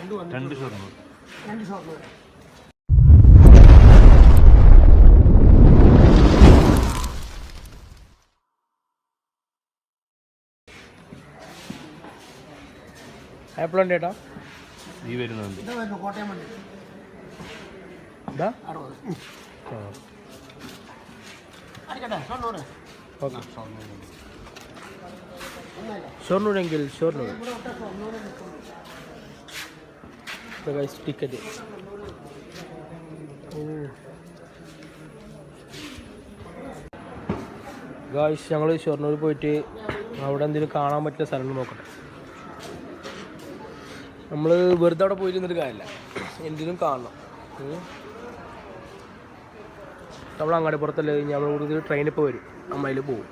രണ്ട് ഷൊർണൂർ. എപ്പോഴുണ്ട് ചേട്ടാ ഈ വരുന്നുണ്ട്. കോട്ടയം വണ്ടി എന്താ ഓക്കെ ഷൊർണൂരെങ്കിൽ ഷൊർണൂർ ടിക്കറ്റ്. ഗായ്സ് ഞങ്ങൾ ഷൊർണൂർ പോയിട്ട് അവിടെ എന്തെങ്കിലും കാണാൻ പറ്റിയ സ്ഥലങ്ങൾ നോക്കട്ടെ. നമ്മൾ വെറുതെ അവിടെ പോയി നിന്നിട്ട് കാര്യമില്ല, എന്തെങ്കിലും കാണണം. നമ്മൾ അങ്ങാടിപ്പുറത്തല്ലേ നമ്മൾ കൂടുതൽ ട്രെയിനിൽ ഇപ്പോൾ വരും, അമ്മയിൽ പോവും.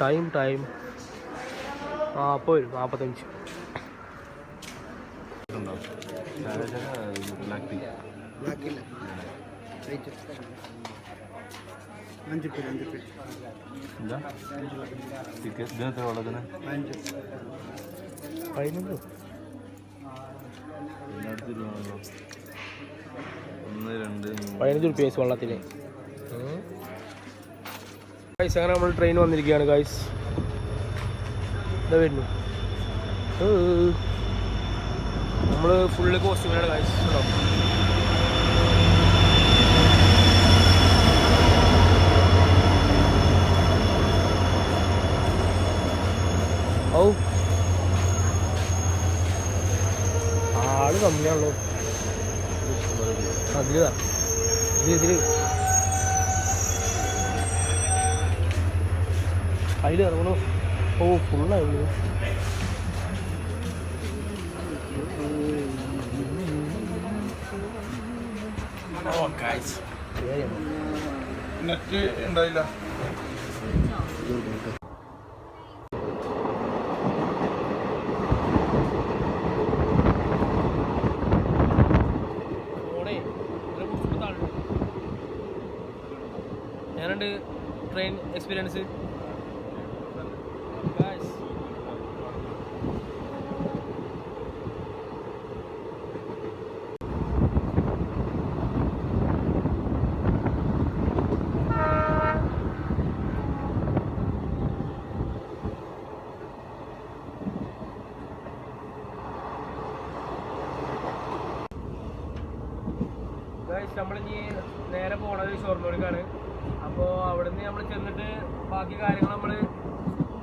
ടൈം അപ്പോൾ വരും 45. എന്താ ടിക്കറ്റ് ഇതിനെത്ര ഉള്ളതിന്? 15 റുപ്യ വെള്ളത്തിന്. ഗൈസ് അങ്ങനെ നമ്മൾ ട്രെയിൻ വന്നിരിക്കുകയാണ്. ഗൈസ് ഇതാ വരുന്നു. നമ്മൾ ഫുള്ള് കോസ്റ്റ്യൂമിലാണ് ഗൈസ്. ഓ ആള് കമ്മിയാണല്ലോ അതില് അതിൽ ഇറങ്ങണോ? ഓ ഫുള്ളായിരുന്നു. നെറ്റ് ഉണ്ടായില്ല. ഞാനുണ്ട് ട്രെയിൻ എക്സ്പീരിയൻസ്. നമ്മളിനി നേരെ പോണത് ഷൊർണൂർക്കാണ്. അപ്പോൾ അവിടെ നിന്ന് നമ്മൾ ചെന്നിട്ട് ബാക്കി കാര്യങ്ങൾ നമ്മൾ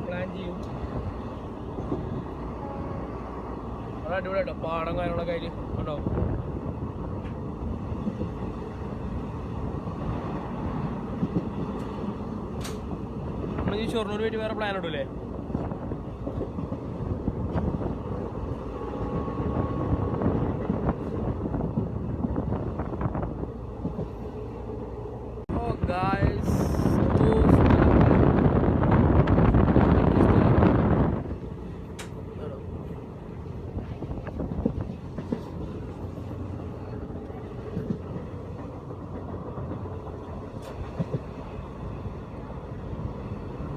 പ്ലാൻ ചെയ്യും. അവിടെ അടിപൊളിയായിട്ടോ പാടം കാര്യങ്ങളൊക്കെ അതിൽ ഉണ്ടോ. നമ്മൾ ഈ ഷൊർണൂർ പോയിട്ട് വേറെ പ്ലാൻ ഇടൂലേ?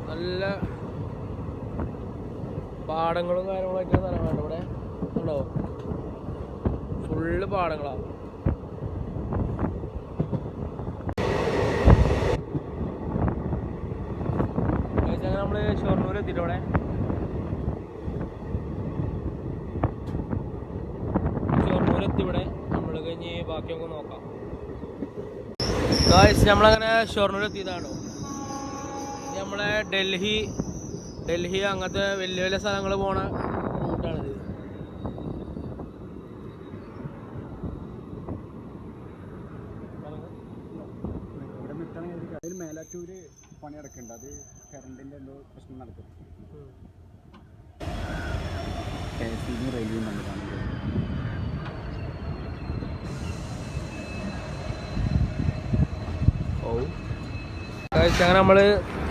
നല്ല പാടങ്ങളും കാര്യങ്ങളൊക്കെ സ്ഥലമാണ് ഇവിടെ ഉണ്ടോ. ഫുള്ള് പാടങ്ങളാണ്. അങ്ങനെ നമ്മൾ ഷൊർണൂർ എത്തിയിട്ട് ഇവിടെ ഇവിടെ നമ്മൾ കഴിഞ്ഞ് ബാക്കിയൊക്കെ നോക്കാം. ഗായ്സ് നമ്മളങ്ങനെ ഷൊർണൂർ എത്തിയതാണോ. നമ്മളെ ഡൽഹി അങ്ങനത്തെ വലിയ വലിയ സ്ഥലങ്ങൾ പോണ റൂട്ടാണിത്. ഇവിടെ മേലാറ്റൂര് പണി നടക്കുന്നുണ്ട്. അത് കറണ്ടിന്റെ എന്തോ പ്രശ്നം നടക്കും. റെയിൽവേ നല്ലതാണ്. അങ്ങനെ നമ്മൾ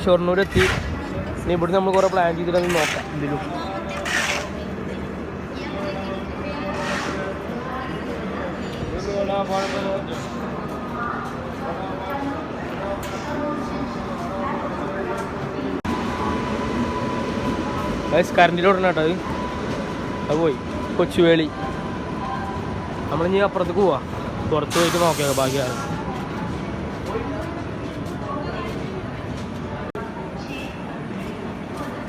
ഷൊർണൂർ എത്തി. ഇനി ഇവിടുന്ന് നമ്മൾ കുറേ പ്ലാൻ ചെയ്തിട്ടൊന്ന് നോക്കാം. എന്തെങ്കിലും കറണ്ടിലോട്ടാണ് കേട്ടോ അത്. അത് പോയി. കൊച്ചുവേളി. നമ്മളിനി അപ്പുറത്തേക്ക് പോവാ, പുറത്ത് പോയിട്ട് നോക്കിയാൽ ബാക്കിയാണ്.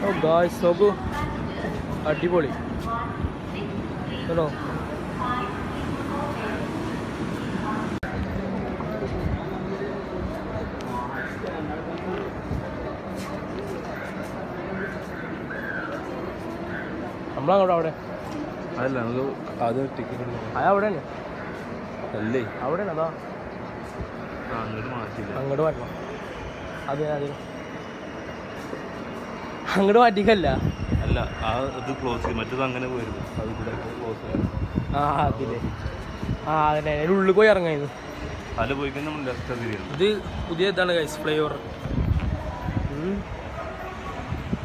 ഓ ഗായ്സ് നോക്കൂ, അടിപൊളി കേട്ടോ. നമ്മളങ്ങോട്ട് അവിടെ അതല്ല നമുക്ക് അത് ടിക്കറ്റ് അത് അവിടെ തന്നെ അല്ലേ അവിടെയാണ്. അതാ അങ്ങോട്ട് മാറ്റില്ല, അങ്ങോട്ട് മാറ്റണം. അതെ അതെ, അങ്ങോട്ട് മാറ്റിക്കല്ല. അല്ല ആ ഇത് ക്ലോസ് ചെയ്യും, മറ്റത് അങ്ങനെ പോയിരുന്നു, അത് കൂടെ ക്ലോസ് ചെയ്യും. ആ അതില്ലേ, ആ അതിനെ അതിൻ്റെ ഉള്ളിൽ പോയി ഇറങ്ങായിരുന്നു. അതിൽ പോയി കഴിഞ്ഞാൽ നമ്മൾ ലെഫ്റ്റ് തിരിയുന്നു. ഇത് പുതിയ ഇതാണ് ഗൈസ്, ഫ്ലൈ ഓവർ.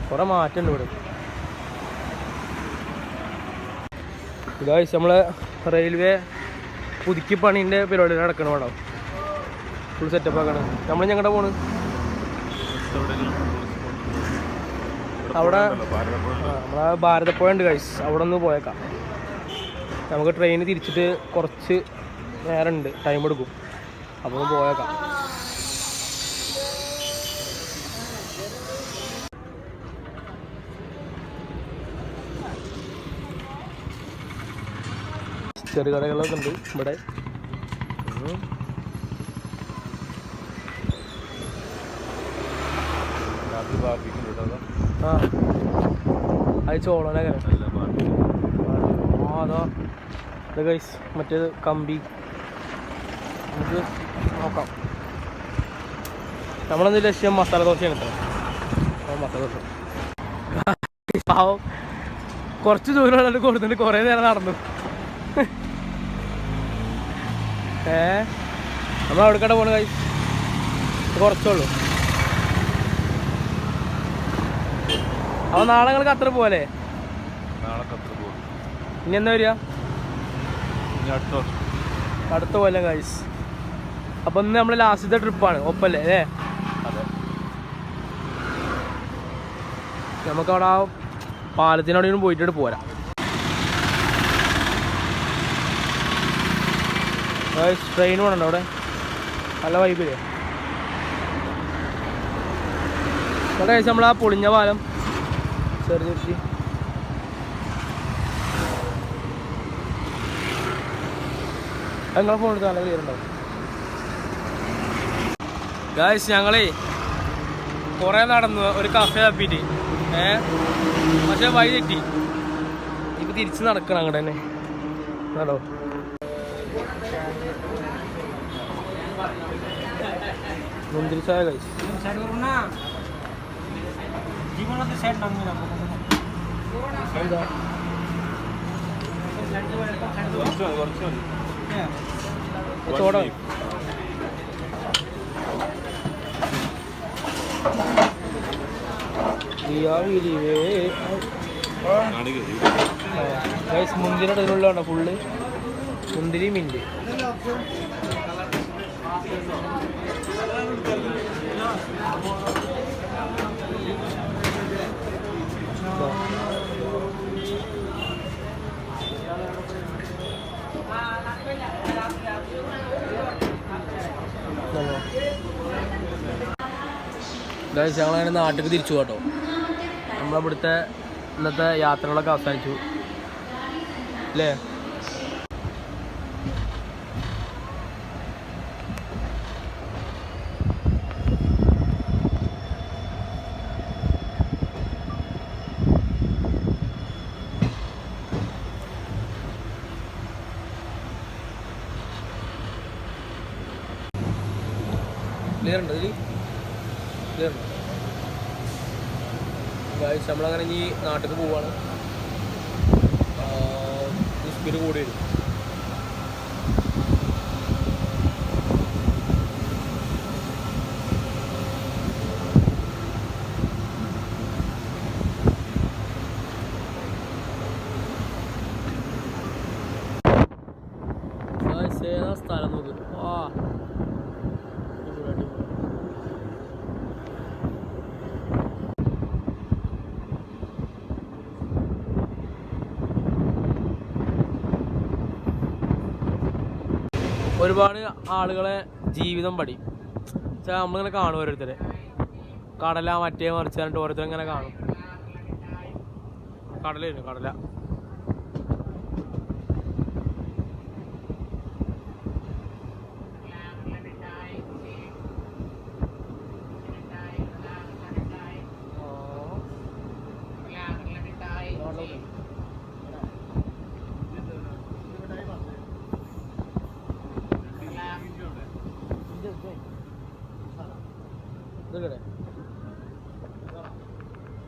കുറേ മാറ്റമുണ്ട് ഇവിടെ ഗൈസ്. നമ്മളെ റെയിൽവേ പുതുക്കി പണീൻ്റെ പരിപാടി നടക്കണം ഇവിടെ, ഫുൾ സെറ്റപ്പ് ആക്കണം. നമ്മൾ ഞങ്ങളുടെ പോണ് അവിടെ, നമ്മളെ ഭാരതപ്പുഴ ഉണ്ട് ഗൈസ്, അവിടെ ഒന്ന് പോയേക്കാം. നമുക്ക് ട്രെയിൻ തിരിച്ചിട്ട് കുറച്ച് നേരം ഉണ്ട്, ടൈം എടുക്കും, അപ്പോൾ ഒന്ന് പോയേക്കാം. ചെറുകടകളൊക്കെ ഉണ്ട് ഇവിടെ. ആ അത് ചോളനൊക്കെ അതാ ഇത് ഗൈസ്, മറ്റേത് കമ്പി. നമുക്ക് നോക്കാം. നമ്മളെന്ത് ലക്ഷ്യം മസാല ദോശയാണ് കിട്ടണം. മസാല ദോശ പാവം കുറച്ച് ദൂരം കൊടുത്തിട്ട് കുറേ നേരം നടന്നു. നമ്മൾ അവിടേക്കടെ പോണ ഗൈസ്, കുറച്ചുള്ളൂ. അപ്പോൾ നാളെ നിങ്ങൾ ഖത്തർ പോലെ, നാളെ ഖത്തർ പോകും. ഇനി എന്താ വരിക? അടുത്ത പോലെ ഗൈസ്. അപ്പം ഇന്ന് നമ്മൾ ലാസ്റ്റത്തെ ട്രിപ്പാണ് ഒപ്പല്ലേ അല്ലേ? അതെ. നമുക്കവിടെ ആ പാലത്തിനവിടെയും പോയിട്ട് പോരാം ഗൈസ്. ട്രെയിൻ പോകണുണ്ടോ അവിടെ? നല്ല വൈബില്ലേ അവിടെ ഗൈസ്. നമ്മൾ ആ പൊളിഞ്ഞ പാലം ചെറുതുരുത്തി നിങ്ങളെ ഫോൺ എടുത്ത് നല്ല ക്ലിയർ ഉണ്ടാവും ഗൈസ്. ഞങ്ങളേ കുറേ നടന്നു ഒരു കഫേ തപ്പിയിട്ട്, പക്ഷെ വഴി തെറ്റി. ഇപ്പം തിരിച്ച് നടക്കണം അങ്ങോട്ട് തന്നെ കേട്ടോ. മുന്തിരി ചായ ഗൈസ്. ചോട ഗൈസ്. മുന്തിരിയുടെ ഇതിനുള്ളതാണ് ഫുള്ള് മുന്തിരി മിന്റ്. ഗൈസ് ഞങ്ങളങ്ങനെ നാട്ടിലേക്ക് തിരിച്ചു കേട്ടോ. നമ്മളിവിടുത്തെ ഇന്നത്തെ യാത്രകളൊക്കെ അവസാനിച്ചു അല്ലേ? ക്ലിയർ ഉണ്ടോ ഇതിൽ? ക്ലിയർ ഉണ്ടോ ഗൈസ്? നമ്മളങ്ങനെ ഇനി നാട്ടിലേക്ക് പോവാണ്. സ്പീഡ് കൂടി വരും. ഏതാ സ്ഥലം നോക്ക്. ആ ഒരുപാട് ആളുകളെ ജീവിതം പഠിക്കും. വെച്ചാൽ നമ്മളിങ്ങനെ കാണും ഓരോരുത്തരെ, കടല മറ്റേ മറിച്ചായിട്ട് ഓരോരുത്തർ ഇങ്ങനെ കാണും. കടലായിരുന്നു കടല.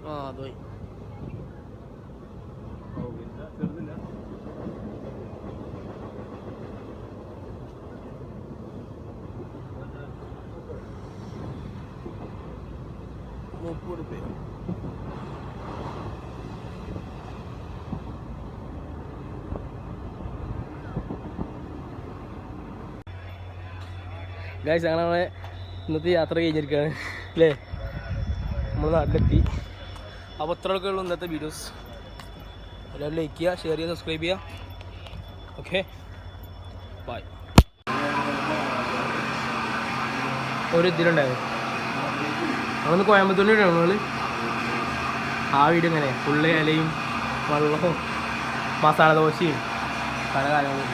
ആ അത് പോയി. ഗൈസ് ഞങ്ങളെ ഇന്നത്തെ യാത്ര കഴിഞ്ഞിരിക്കുകയാണ് അല്ലേ, നമ്മൾ നാട്ടിലെത്തി. അപ്പോൾ ഇത്രയൊക്കെ ഉള്ളൂ ഇന്നത്തെ വീഡിയോസ്. എല്ലാവരും ലൈക്ക് ചെയ്യുക, ഷെയർ ചെയ്യുക, സബ്സ്ക്രൈബ് ചെയ്യുക. Okay bye. ഒരു ഇതിലുണ്ടായിരുന്നു നമ്മളൊന്ന് കോയമ്പത്തൂരിൽ ഇടണം നമ്മൾ. ആ വീഡിയോ ഇങ്ങനെ ഫുള്ള് ഇലയും വെള്ളവും മസാല ദോശയും പല കാര്യങ്ങളും.